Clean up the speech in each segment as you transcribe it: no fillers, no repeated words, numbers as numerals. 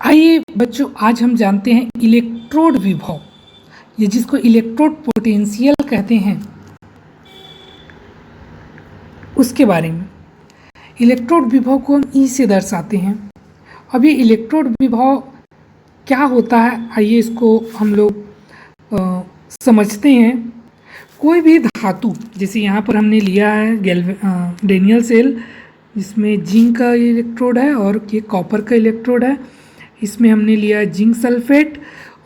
आइए बच्चों, आज हम जानते हैं इलेक्ट्रोड विभव, ये जिसको इलेक्ट्रोड पोटेंशियल कहते हैं, उसके बारे में। इलेक्ट्रोड विभव को हम ई से दर्शाते हैं। अब ये इलेक्ट्रोड विभव क्या होता है, आइए इसको हम लोग समझते हैं। कोई भी धातु, जैसे यहाँ पर हमने लिया है डेनियल सेल, जिसमें जिंक का इलेक्ट्रोड है और ये कॉपर का इलेक्ट्रोड है। इसमें हमने लिया है जिंक सल्फेट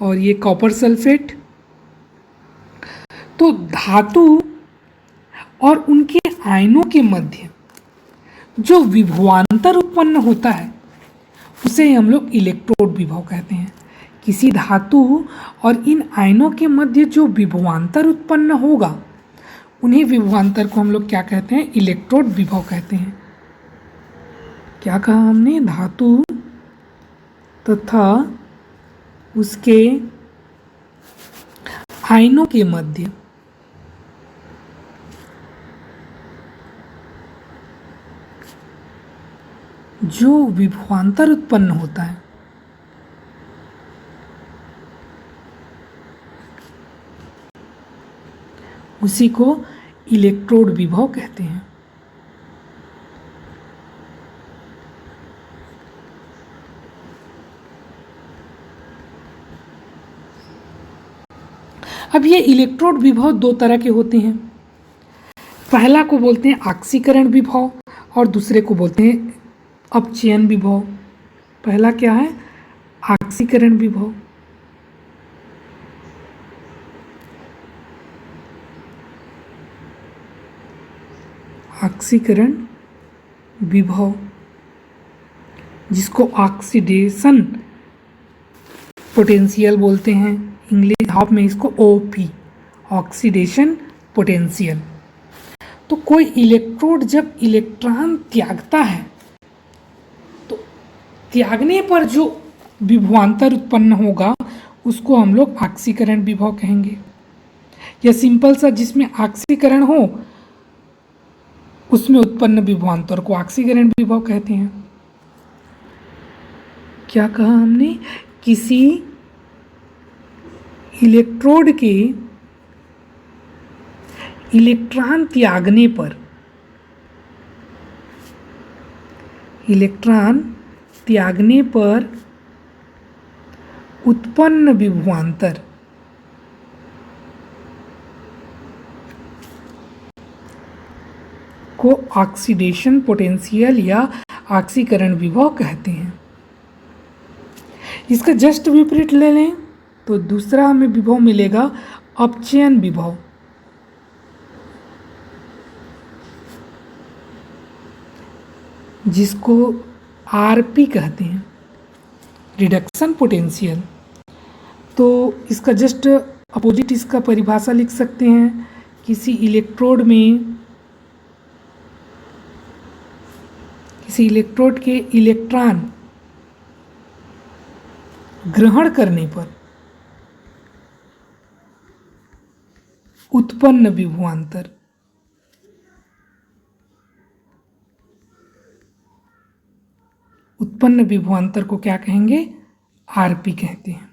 और ये कॉपर सल्फेट। तो धातु और उनके आयनों के मध्य जो विभवांतर उत्पन्न होता है उसे हम लोग इलेक्ट्रोड विभव कहते हैं। किसी धातु और इन आयनों के मध्य जो विभवांतर उत्पन्न होगा उन्हीं विभवांतर को हम लोग क्या कहते हैं, इलेक्ट्रोड विभव कहते हैं। क्या कहा हमने, धातु तथा उसके आयनों के मध्य जो विभवांतर उत्पन्न होता है उसी को इलेक्ट्रोड विभव कहते हैं। अब ये इलेक्ट्रोड विभव दो तरह के होते हैं। पहला को बोलते हैं आक्सीकरण विभव और दूसरे को बोलते हैं अपचयन विभव। पहला क्या है, आक्सीकरण विभव। आक्सीकरण विभव, जिसको ऑक्सीडेशन पोटेंशियल बोलते हैं, इंग्लिश हाफ में इसको ओपी, ऑक्सीडेशन पोटेंशियल। तो कोई इलेक्ट्रोड जब इलेक्ट्रॉन त्यागता है तो त्यागने पर जो विभवांतर उत्पन्न होगा उसको हम लोग आक्सीकरण विभव कहेंगे। या सिंपल सा, जिसमें आक्सीकरण हो उसमें उत्पन्न विभवांतर को आक्सीकरण विभव कहते हैं। क्या कहा हमने, किसी इलेक्ट्रोड के इलेक्ट्रॉन त्यागने पर, इलेक्ट्रॉन त्यागने पर उत्पन्न विभवांतर को ऑक्सीडेशन पोटेंशियल या ऑक्सीकरण विभव कहते हैं। इसका जस्ट विपरीत ले लें तो दूसरा हमें विभव मिलेगा अपचयन विभव। जिसको आरपी कहते हैं, रिडक्शन पोटेंशियल। तो इसका जस्ट अपोजिट इसका परिभाषा लिख सकते हैं। किसी इलेक्ट्रोड के इलेक्ट्रॉन ग्रहण करने पर उत्पन्न विभवांतर को क्या कहेंगे, आरपी कहते हैं।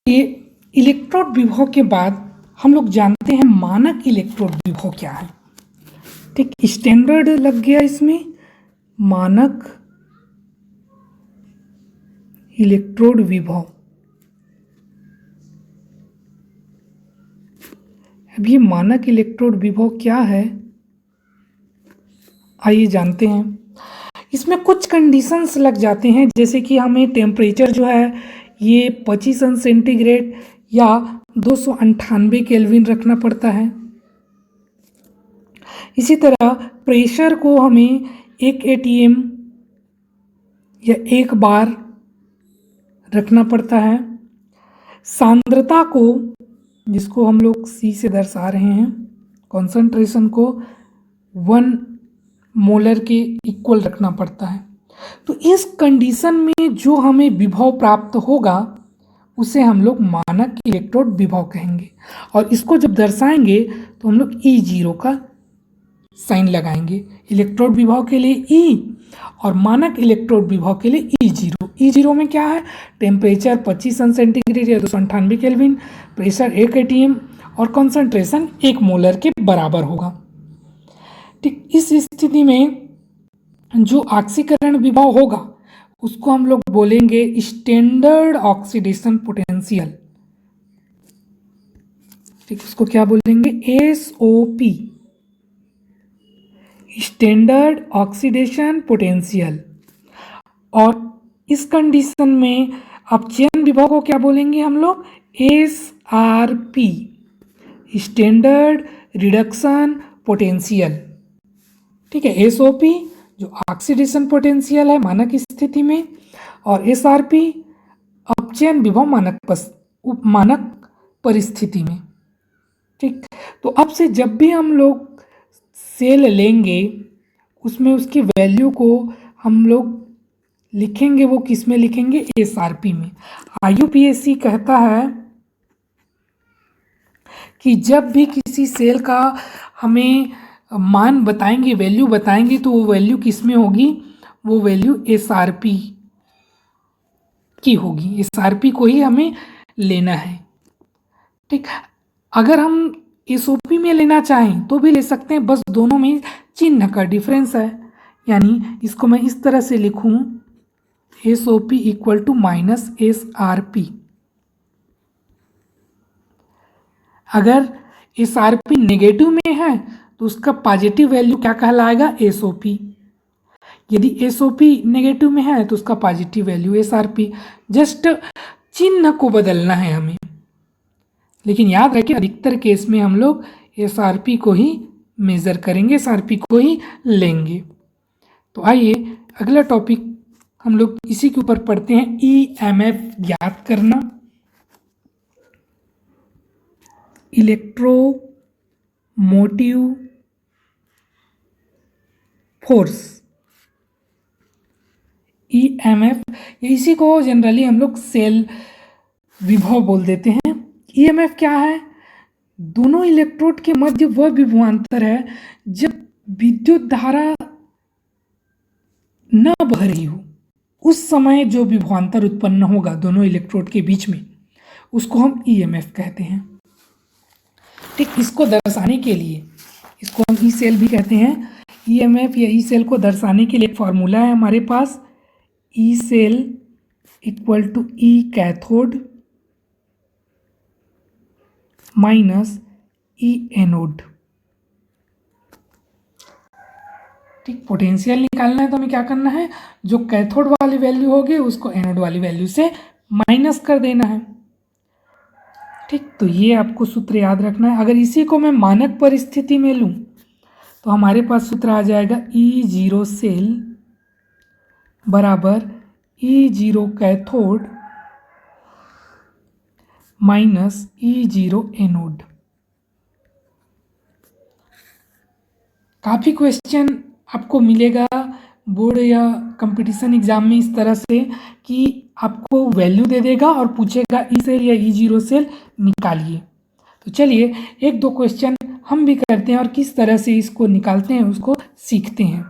ये इलेक्ट्रोड विभव के बाद हम लोग जानते हैं मानक इलेक्ट्रोड विभव क्या है। ठीक, स्टैंडर्ड लग गया इसमें, मानक इलेक्ट्रोड विभव। अब ये मानक इलेक्ट्रोड विभव क्या है, आइए जानते हैं। इसमें कुछ कंडीशंस लग जाते हैं, जैसे कि हमें टेम्परेचर जो है ये 25 सेंटीग्रेड या 298 केल्विन रखना पड़ता है। इसी तरह प्रेशर को हमें 1 atm या 1 बार रखना पड़ता है। सांद्रता को, जिसको हम लोग C से दर्शा रहे हैं, कॉन्सेंट्रेशन को 1 मोलर के इक्वल रखना पड़ता है। तो इस कंडीशन में जो हमें विभव प्राप्त होगा उसे हम लोग मानक इलेक्ट्रोड विभव कहेंगे। और इसको जब दर्शाएंगे तो हम लोग E0 का साइन लगाएंगे। इलेक्ट्रोड विभव के लिए E और मानक इलेक्ट्रोड विभव के लिए E0। E0 में क्या है, टेम्परेचर 25 सेंटीग्रेड या 298 केल्विन, प्रेशर 1 atm और कंसंट्रेशन 1 मोलर के बराबर होगा। ठीक, इस स्थिति में जो ऑक्सीकरण विभव होगा उसको हम लोग बोलेंगे स्टैंडर्ड ऑक्सीडेशन पोटेंशियल। ठीक, उसको क्या बोलेंगे, SOP, स्टैंडर्ड ऑक्सीडेशन पोटेंशियल। और इस कंडीशन में अपचयन विभव को क्या बोलेंगे हम लोग, SRP, स्टैंडर्ड रिडक्शन पोटेंशियल। ठीक है, SOP जो ऑक्सीडेशन पोटेंशियल है मानक स्थिति में, और SRP अपचयन विभव मानक परिस्थिति में। ठीक, तो अब से जब भी हम लोग सेल लेंगे उसमें उसकी वैल्यू को हम लोग लिखेंगे, वो किस में लिखेंगे, SRP में। IUPAC कहता है कि जब भी किसी सेल का हमें मान बताएंगे, वैल्यू बताएंगे, तो वो वैल्यू किस में होगी, वो वैल्यू SRP की होगी। SRP को ही हमें लेना है। ठीक, अगर हम SOP में लेना चाहें तो भी ले सकते हैं, बस दोनों में चिन्ह का डिफरेंस है। यानी इसको मैं इस तरह से लिखूं, SOP equal to minus SRP। अगर SRP नेगेटिव में है तो उसका पॉजिटिव वैल्यू क्या कहलाएगा, SOP। यदि SOP नेगेटिव में है तो उसका पॉजिटिव वैल्यू SRP। जस्ट चिन्ह को बदलना है हमें, लेकिन याद रखें अधिकतर केस में हम लोग SRP को ही मेज़र करेंगे, SRP को ही लेंगे। तो आइए अगला टॉपिक हम लोग इसी के ऊपर पढ़ते हैं, EMF ज्ञात करना, इलेक्ट्रोमोटिव फोर्स। EMF, इसी को जनरली हम लोग सेल विभव बोल देते हैं। EMF क्या है, दोनों इलेक्ट्रोड के मध्य वह विभवांतर है जब विद्युत धारा न बह रही हो, उस समय जो विभवांतर उत्पन्न होगा दोनों इलेक्ट्रोड के बीच में, उसको हम EMF कहते हैं। ठीक, इसको दर्शाने के लिए, इसको हम ई सेल भी कहते हैं। EMF या ई सेल को दर्शाने के लिए एक फॉर्मूला है हमारे पास, E cell equal to E cathode minus E anode. ठीक, पोटेंशियल निकालना है तो हमें क्या करना है, जो कैथोड वाली वैल्यू होगी उसको एनोड वाली वैल्यू से माइनस कर देना है। ठीक, तो ये आपको सूत्र याद रखना है। अगर इसी को मैं मानक परिस्थिति में लूँ तो हमारे पास सूत्र आ जाएगा E0 सेल बराबर E0 cathode minus E0 anode. काफ़ी क्वेश्चन आपको मिलेगा बोर्ड या कंपटीशन एग्जाम में इस तरह से कि आपको वैल्यू दे देगा और पूछेगा ई सेल या E0 सेल निकालिए। तो चलिए एक दो क्वेश्चन हम भी करते हैं और किस तरह से इसको निकालते हैं उसको सीखते हैं।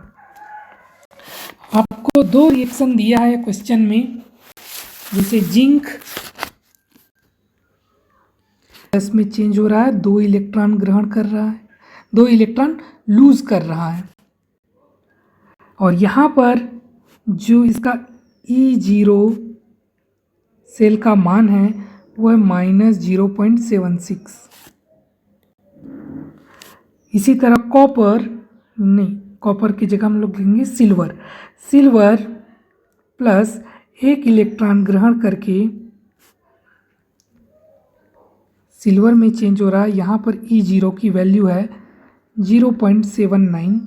आपको दो रिएक्शन दिया है क्वेश्चन में, जैसे जिंक प्लस में चेंज हो रहा है, 2 इलेक्ट्रॉन ग्रहण कर रहा है, 2 इलेक्ट्रॉन लूज कर रहा है, और यहाँ पर जो इसका E0 सेल का मान है वो है -0.76। इसी तरह कॉपर की जगह हम लोग लेंगे सिल्वर प्लस 1 इलेक्ट्रॉन ग्रहण करके सिल्वर में चेंज हो रहा है। यहाँ पर E0 की वैल्यू है 0.79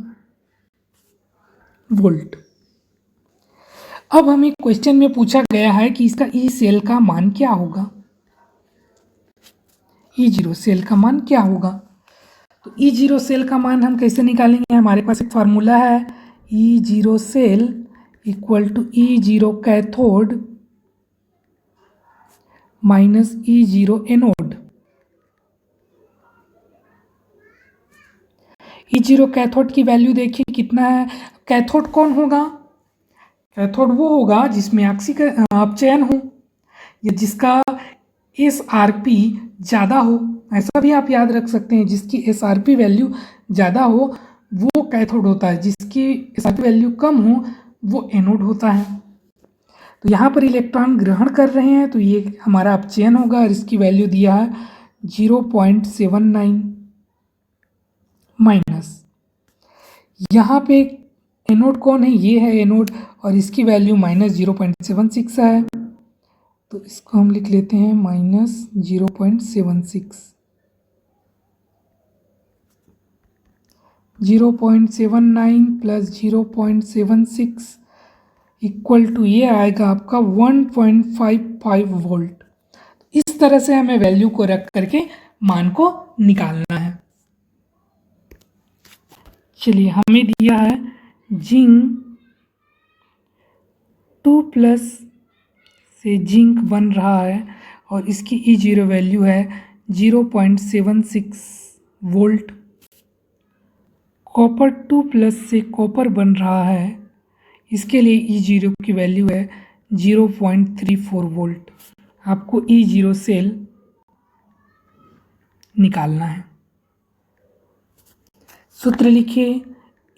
वोल्ट। अब हमें क्वेश्चन में पूछा गया है कि इसका ई सेल का मान क्या होगा, E0 सेल का मान क्या होगा। तो E0 सेल का मान हम कैसे निकालेंगे, हमारे पास एक फार्मूला है, E0 cell equal to E0 cathode minus E0 anode. E0 cathode की वैल्यू देखिए कितना है, कैथोड कौन होगा, कैथोड वो होगा जिसमें अपचयन हो या जिसका SRP ज़्यादा हो, ऐसा भी आप याद रख सकते हैं। जिसकी SRP वैल्यू ज़्यादा हो वो कैथोड होता है, जिसकी SRP वैल्यू कम हो वो एनोड होता है। तो यहाँ पर इलेक्ट्रॉन ग्रहण कर रहे हैं तो ये हमारा अपचयन होगा और इसकी वैल्यू दिया है 0.79 माइनस। यहाँ पे एनोड कौन है, ये है एनोड और इसकी वैल्यू -0.76 है, तो इसको हम लिख लेते हैं -0.76। 0.79 प्लस 0.76 इक्वल टू ये आएगा आपका 1.55 वोल्ट। इस तरह से हमें वैल्यू को रख करके मान को निकालना है। चलिए, हमें दिया है जिंक 2+ से जिंक बन रहा है और इसकी E0 वैल्यू है 0.76 वोल्ट। कॉपर 2+ से कॉपर बन रहा है, इसके लिए E0 की वैल्यू है 0.34 वोल्ट। आपको E0 सेल निकालना है। सूत्र लिखिए,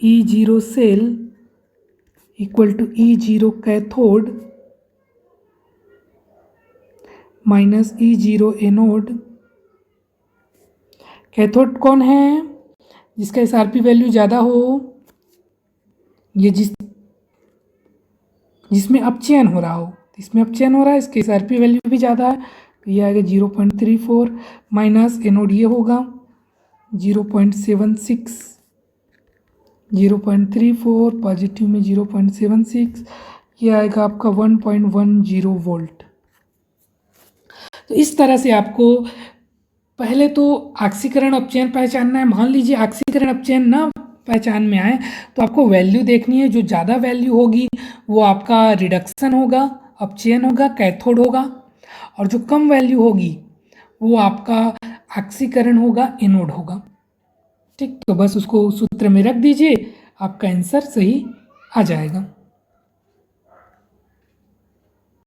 E0 cell equal to E0 cathode minus E0 anode. Cathode कौन है, जिसका SRP वैल्यू ज़्यादा हो, ये जिसमें अपचयन हो रहा हो। इसमें अपचयन हो रहा है, इसके SRP वैल्यू भी ज़्यादा है, तो ये आएगा 0.34 माइनस एनोड ये होगा 0.76। 0.34 पॉजिटिव में 0.76, ये आएगा आपका 1.10 वोल्ट। तो इस तरह से आपको पहले तो ऑक्सीकरण अपचयन पहचानना है। मान लीजिए ऑक्सीकरण अपचयन ना पहचान में आए तो आपको वैल्यू देखनी है। जो ज़्यादा वैल्यू होगी वो आपका रिडक्शन होगा, अपचयन होगा, कैथोड होगा, और जो कम वैल्यू होगी वो आपका ऑक्सीकरण होगा, एनोड होगा। ठीक, तो बस उसको सूत्र में रख दीजिए, आपका आंसर सही आ जाएगा।